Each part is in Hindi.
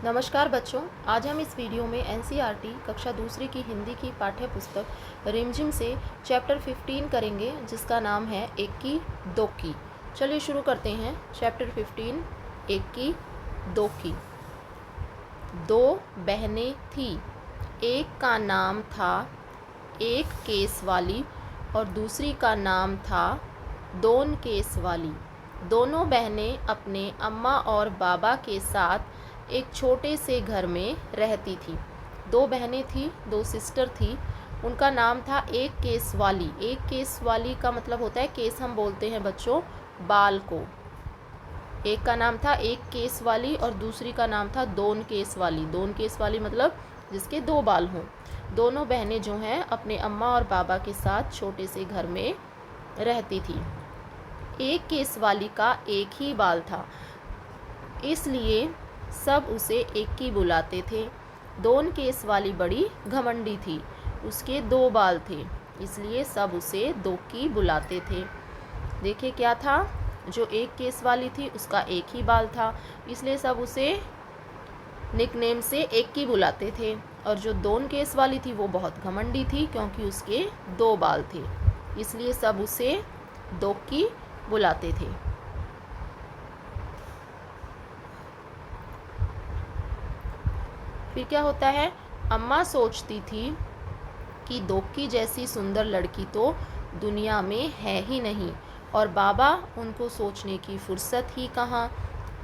नमस्कार बच्चों, आज हम इस वीडियो में एनसीईआरटी कक्षा दूसरी की हिंदी की पाठ्य पुस्तक रिमझिम से चैप्टर 15 करेंगे, जिसका नाम है एक्की दोक्की। चलिए शुरू करते हैं। चैप्टर 15 एक्की दोक्की। दो बहनें थी, एक का नाम था एक केस वाली और दूसरी का नाम था दोन केस वाली। दोनों बहनें अपने अम्मा और बाबा के साथ एक छोटे से घर में रहती थी। दो बहनें थी, दो सिस्टर थी। उनका नाम था एक केस वाली। एक केस वाली का मतलब होता है, केस हम बोलते हैं बच्चों बाल को। एक का नाम था एक केस वाली और दूसरी का नाम था दोन केस वाली। दोन केस वाली मतलब जिसके दो बाल हों। दोनों बहनें जो हैं अपने अम्मा और बाबा के साथ छोटे से घर में रहती थी। एक केस वाली का एक ही बाल था, इसलिए सब उसे एक्की बुलाते थे। दोन केस वाली बड़ी घमंडी थी, उसके दो बाल थे, इसलिए सब उसे दोक्की बुलाते थे। देखिए क्या था, जो एक केस वाली थी उसका एक ही बाल था, इसलिए सब उसे निकनेम से एक्की बुलाते थे। और जो दोन केस वाली थी वो बहुत घमंडी थी, क्योंकि उसके दो बाल थे, इसलिए सब उसे दोक्की बुलाते थे। फिर क्या होता है, अम्मा सोचती थी कि दोक्की जैसी सुंदर लड़की तो दुनिया में है ही नहीं, और बाबा उनको सोचने की फुर्सत ही कहाँ,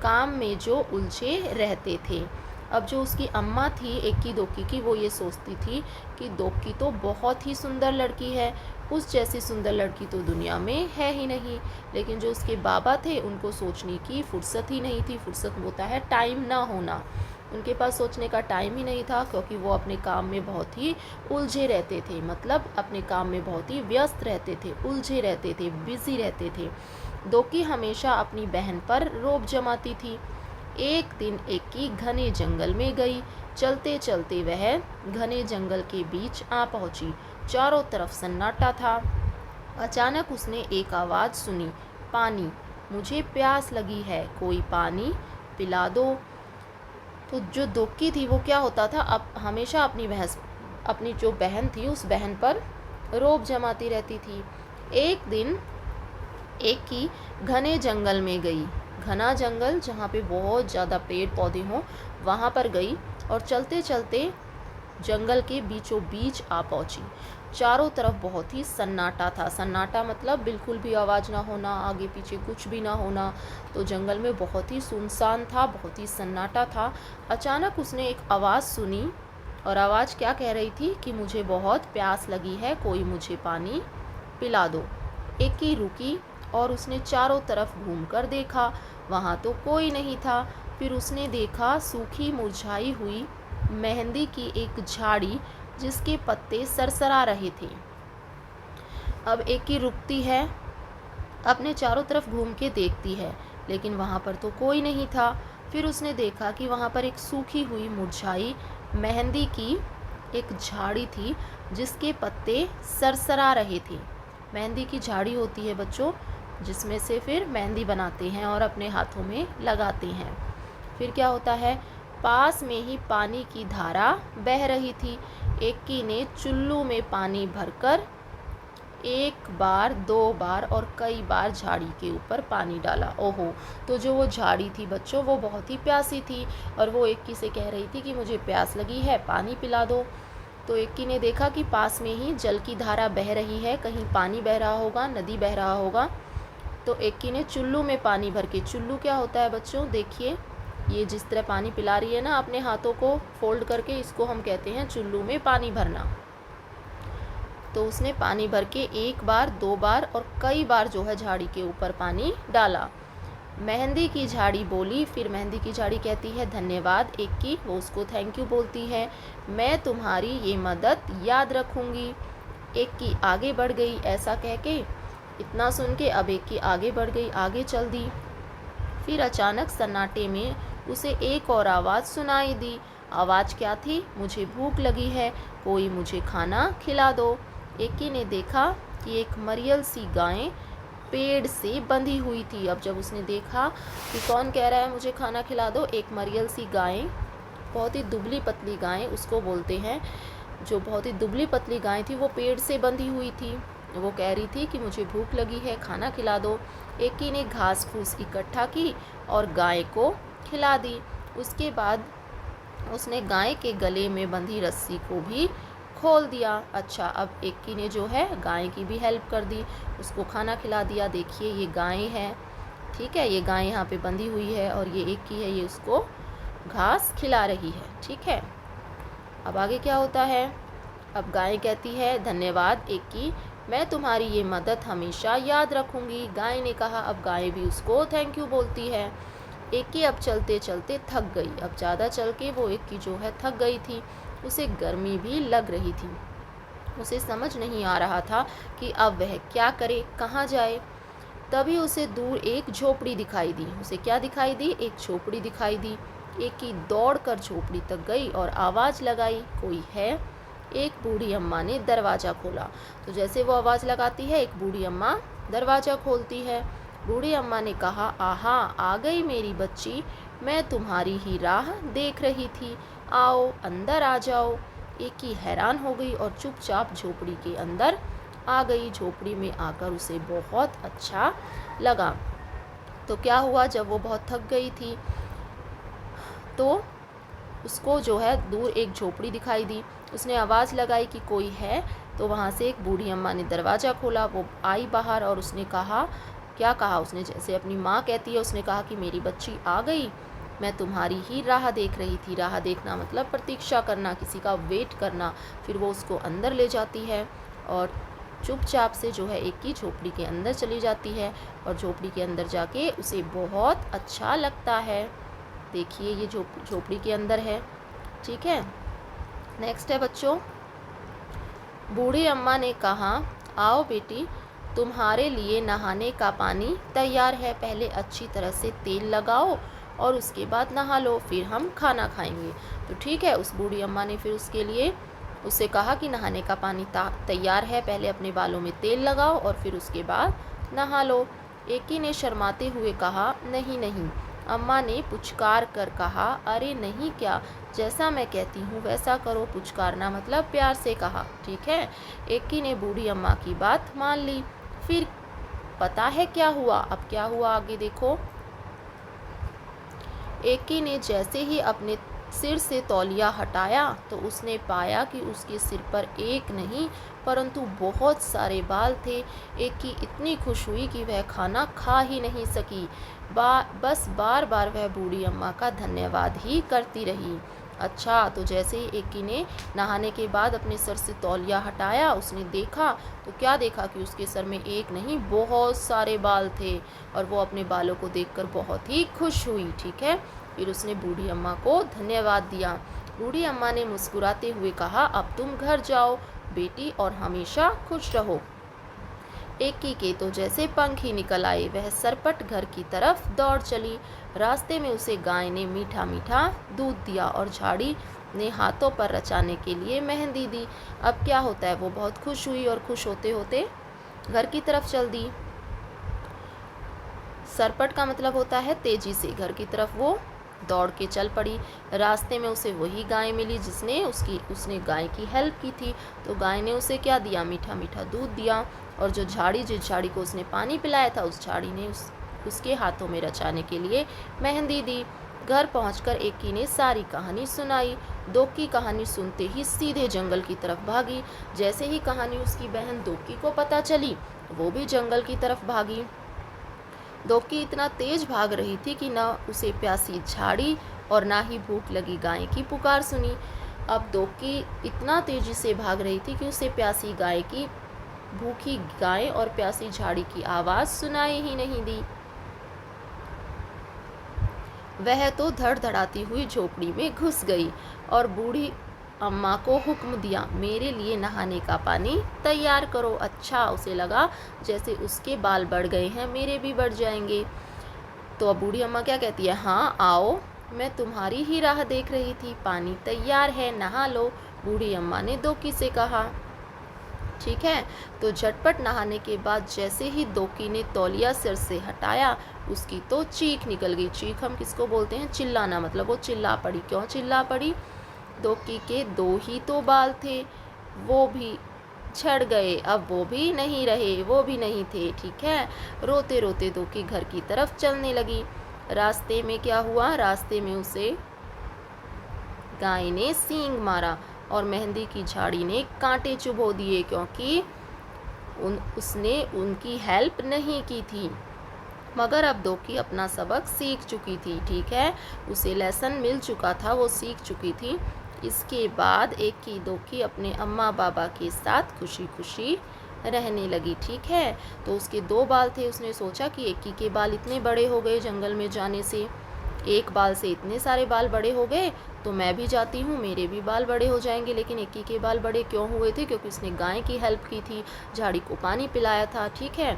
काम में जो उलझे रहते थे। अब जो उसकी अम्मा थी एक्की दोक्की की, वो ये सोचती थी कि दोक्की तो बहुत ही सुंदर लड़की है, उस जैसी सुंदर लड़की तो दुनिया में है ही नहीं। लेकिन जो उसके बाबा थे उनको सोचने की फुर्सत ही नहीं थी। फुर्सत होता है टाइम ना होना, उनके पास सोचने का टाइम ही नहीं था, क्योंकि वो अपने काम में बहुत ही उलझे रहते थे। मतलब अपने काम में बहुत ही व्यस्त रहते थे, उलझे रहते थे, बिजी रहते थे। दोक्की हमेशा अपनी बहन पर रोब जमाती थी। एक दिन एक्की घने जंगल में गई। चलते चलते वह घने जंगल के बीच आ पहुंची। चारों तरफ सन्नाटा था। अचानक उसने एक आवाज़ सुनी, पानी, मुझे प्यास लगी है, कोई पानी पिला दो। तो जो दोक्की थी वो क्या होता था, अब हमेशा अपनी जो बहन थी उस बहन पर रोब जमाती रहती थी। एक दिन एक्की घने जंगल में गई। घना जंगल जहाँ पे बहुत ज़्यादा पेड़ पौधे हों, वहाँ पर गई और चलते चलते जंगल के बीचों बीच आ पहुँची। चारों तरफ बहुत ही सन्नाटा था। सन्नाटा मतलब बिल्कुल भी आवाज़ ना होना, आगे पीछे कुछ भी ना होना। तो जंगल में बहुत ही सुनसान था, बहुत ही सन्नाटा था। अचानक उसने एक आवाज़ सुनी, और आवाज़ क्या कह रही थी कि मुझे बहुत प्यास लगी है, कोई मुझे पानी पिला दो। एक्की रुकी और उसने चारों तरफ घूमकर देखा, वहाँ तो कोई नहीं था। फिर उसने देखा सूखी मुरझाई हुई मेहंदी की एक झाड़ी, जिसके पत्ते सरसरा रहे थे। अब एक्की रुकती है, अपने चारों तरफ घूम के देखती है, लेकिन वहाँ पर तो कोई नहीं था। फिर उसने देखा कि वहाँ पर एक सूखी हुई मुरझाई मेहंदी की एक झाड़ी थी, जिसके पत्ते सरसरा रहे थे। मेहंदी की झाड़ी होती है बच्चों, जिसमें से फिर मेहंदी बनाते हैं और अपने हाथों में लगाते हैं। फिर क्या होता है, पास में ही पानी की धारा बह रही थी। एक्की ने चुल्लू में पानी भरकर एक बार, दो बार और कई बार झाड़ी के ऊपर पानी डाला। ओहो, तो जो वो झाड़ी थी बच्चों, वो बहुत ही प्यासी थी, और वो एक्की से कह रही थी कि मुझे प्यास लगी है, पानी पिला दो। तो एक्की ने देखा कि पास में ही जल की धारा बह रही है, कहीं पानी बह रहा होगा, नदी बह रहा होगा। तो एक्की ने चुल्लू में पानी भर के, चुल्लू क्या होता है बच्चों, देखिए ये जिस तरह पानी पिला रही है ना अपने हाथों को फोल्ड करके, इसको हम कहते हैं चुल्लू में पानी भरना। तो उसने पानी भर के एक बार, दो बार और कई बार जो है झाड़ी के ऊपर पानी डाला। मेहंदी की झाड़ी बोली, फिर मेहंदी की झाड़ी कहती है धन्यवाद एक्की, वो उसको थैंक यू बोलती है, मैं तुम्हारी ये मदद याद रखूँगी। एक्की आगे बढ़ गई। ऐसा कह के, इतना सुन के अब एक्की आगे बढ़ गई, आगे चल दी। फिर अचानक सन्नाटे में उसे एक और आवाज़ सुनाई दी। आवाज़ क्या थी, मुझे भूख लगी है, कोई मुझे खाना खिला दो। एक्की ने देखा कि एक मरियल सी गाय पेड़ से बंधी हुई थी। अब जब उसने देखा कि कौन कह रहा है मुझे खाना खिला दो, एक मरियल सी गाय बहुत ही दुबली पतली गाय उसको बोलते हैं। जो बहुत ही दुबली पतली गाय थी वो पेड़ से बंधी हुई थी। वो कह रही थी कि मुझे भूख लगी है, खाना खिला दो। एकी ने घास फूस इकट्ठा की और गाय को खिला दी। उसके बाद उसने गाय के गले में बंधी रस्सी को भी खोल दिया। अच्छा, अब एकी ने जो है गाय की भी हेल्प कर दी, उसको खाना खिला दिया। देखिए ये गाय है, ठीक है, ये गाय यहाँ पे बंधी हुई है और ये एकी है, ये उसको घास खिला रही है। ठीक है, अब आगे क्या होता है। अब गाय कहती है, धन्यवाद एकी, मैं तुम्हारी ये मदद हमेशा याद रखूँगी। गाय ने कहा। अब गाय भी उसको थैंक यू बोलती है। एकी अब चलते चलते थक गई। अब ज़्यादा चल के वो एकी जो है थक गई थी। उसे गर्मी भी लग रही थी। उसे समझ नहीं आ रहा था कि अब वह क्या करे, कहाँ जाए। तभी उसे दूर एक झोपड़ी दिखाई दी। उसे क्या दिखाई दी? एक झोपड़ी दिखाई दी। एकी दौड़कर झोपड़ी तक गई और आवाज़ लगाई, कोई है? एक बूढ़ी अम्मा ने दरवाज़ा खोला। तो जैसे वो आवाज़ लगाती है, एक बूढ़ी अम्मा दरवाज़ा खोलती है। बूढ़ी अम्मा ने कहा, आहा, आ गई मेरी बच्ची, मैं तुम्हारी ही राह देख रही थी, आओ अंदर आ जाओ। एकी हैरान हो गई और चुपचाप झोपड़ी के अंदर आ गई। झोपड़ी में आकर उसे बहुत अच्छा लगा। तो क्या हुआ, जब वो बहुत थक गई थी तो उसको जो है दूर एक झोपड़ी दिखाई दी। उसने आवाज़ लगाई कि कोई है। तो वहाँ से एक बूढ़ी अम्मा ने दरवाज़ा खोला। वो आई बाहर और उसने कहा, क्या कहा उसने, जैसे अपनी माँ कहती है, उसने कहा कि मेरी बच्ची आ गई, मैं तुम्हारी ही राह देख रही थी। राह देखना मतलब प्रतीक्षा करना, किसी का वेट करना। फिर वो उसको अंदर ले जाती है और चुपचाप से जो है एक की झोपड़ी के अंदर चली जाती है और झोपड़ी के अंदर जाके उसे बहुत अच्छा लगता है। देखिए ये झोपड़ी के अंदर है। ठीक है, नेक्स्ट है बच्चों। बूढ़ी अम्मा ने कहा, आओ बेटी, तुम्हारे लिए नहाने का पानी तैयार है, पहले अच्छी तरह से तेल लगाओ और उसके बाद नहा लो, फिर हम खाना खाएंगे। तो ठीक है, उस बूढ़ी अम्मा ने फिर उसके लिए उससे कहा कि नहाने का पानी तैयार है, पहले अपने बालों में तेल लगाओ और फिर उसके बाद नहा लो। एकी ने शर्माते हुए कहा, नहीं नहीं। अम्मा ने पुचकार कर कहा, अरे नहीं क्या, जैसा मैं कहती हूँ वैसा करो। पुचकारना मतलब प्यार से कहा। ठीक है, एकी ने बूढ़ी अम्मा की बात मान ली। फिर पता है क्या हुआ? अब क्या हुआ आगे देखो। एकी ने जैसे ही अपने सिर से तौलिया हटाया तो उसने पाया कि उसके सिर पर एक नहीं परंतु बहुत सारे बाल थे। एकी इतनी खुश हुई कि वह खाना खा ही नहीं सकी। बस बार बार वह बूढ़ी अम्मा का धन्यवाद ही करती रही। अच्छा, तो जैसे ही एकी ने नहाने के बाद अपने सर से तौलिया हटाया, उसने देखा तो क्या देखा कि उसके सर में एक नहीं बहुत सारे बाल थे और वो अपने बालों को देखकर बहुत ही खुश हुई। ठीक है, फिर उसने बूढ़ी अम्मा को धन्यवाद दिया। बूढ़ी अम्मा ने मुस्कुराते हुए कहा, अब तुम घर जाओ बेटी और हमेशा खुश रहो। एकी के तो जैसे पंख ही निकल आए, वह सरपट घर की तरफ दौड़ चली। रास्ते में उसे गाय ने मीठा मीठा दूध दिया और झाड़ी ने हाथों पर रचाने के लिए मेहंदी दी। अब क्या होता है, वो बहुत खुश हुई और खुश होते होते घर की तरफ चल दी। सरपट का मतलब होता है तेजी से, घर की तरफ वो दौड़ के चल पड़ी। रास्ते में उसे वही गाय मिली जिसने उसने गाय की हेल्प की थी। तो गाय ने उसे क्या दिया, मीठा मीठा दूध दिया और जिस झाड़ी को उसने पानी पिलाया था उस झाड़ी ने उसके हाथों में रचाने के लिए मेहंदी दी। घर पहुंचकर एकी ने सारी कहानी सुनाई। दोकी कहानी सुनते ही सीधे जंगल की तरफ भागी। जैसे ही कहानी उसकी बहन दोकी को पता चली वो भी जंगल की तरफ भागी। दोकी इतना तेज भाग रही थी कि न उसे प्यासी झाड़ी और ना ही भूख लगी गाय की पुकार सुनी। अब दोकी इतना तेजी से भाग रही थी कि उसे प्यासी गाय की, भूखी गाय और प्यासी झाड़ी की आवाज़ सुनाई ही नहीं दी। वह तो धड़धड़ाती हुई झोपड़ी में घुस गई और बूढ़ी अम्मा को हुक्म दिया, मेरे लिए नहाने का पानी तैयार करो। अच्छा, उसे लगा जैसे उसके बाल बढ़ गए हैं मेरे भी बढ़ जाएंगे। तो अब बूढ़ी अम्मा क्या कहती है, हाँ आओ, मैं तुम्हारी ही राह देख रही थी, पानी तैयार है, नहा लो। बूढ़ी अम्मा ने दोकी से कहा। ठीक है, तो झटपट नहाने के बाद जैसे ही दोकी ने तौलिया सिर से हटाया उसकी तो चीख निकल गई। चीख हम किसको बोलते हैं? चिल्लाना, मतलब वो चिल्ला पड़ी। क्यों चिल्ला पड़ी? दोकी के 2 ही तो बाल थे, वो भी झड़ गए, अब वो भी नहीं रहे, वो भी नहीं थे। ठीक है। रोते रोते दोकी घर की तरफ चलने लगी। रास्ते में क्या हुआ? रास्ते में उसे गाय ने सींग मारा और मेहंदी की झाड़ी ने कांटे चुभो दिए, क्योंकि उसने उनकी हेल्प नहीं की थी। मगर अब दोकी अपना सबक सीख चुकी थी। ठीक है, उसे लेसन मिल चुका था, वो सीख चुकी थी। इसके बाद एक की दोकी अपने अम्मा बाबा के साथ खुशी खुशी रहने लगी। ठीक है, तो उसके 2 बाल थे। उसने सोचा कि एक के बाल इतने बड़े हो गए जंगल में जाने से, एक बाल से इतने सारे बाल बड़े हो गए, तो मैं भी जाती हूँ, मेरे भी बाल बड़े हो जाएंगे। लेकिन एक के बाल बड़े क्यों हुए थे? क्योंकि उसने गाय की हेल्प की थी, झाड़ी को पानी पिलाया था। ठीक है,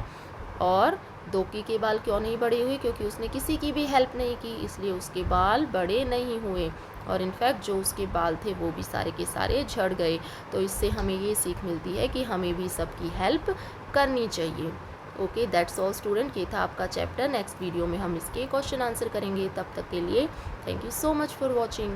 और दोकी के बाल क्यों नहीं बड़े हुए? क्योंकि उसने किसी की भी हेल्प नहीं की, इसलिए उसके बाल बड़े नहीं हुए। और इनफैक्ट जो उसके बाल थे वो भी सारे के सारे झड़ गए। तो इससे हमें ये सीख मिलती है कि हमें भी सबकी हेल्प करनी चाहिए। ओके, दैट्स ऑल स्टूडेंट, ये था आपका चैप्टर। नेक्स्ट वीडियो में हम इसके क्वेश्चन आंसर करेंगे। तब तक के लिए thank you so much for watching.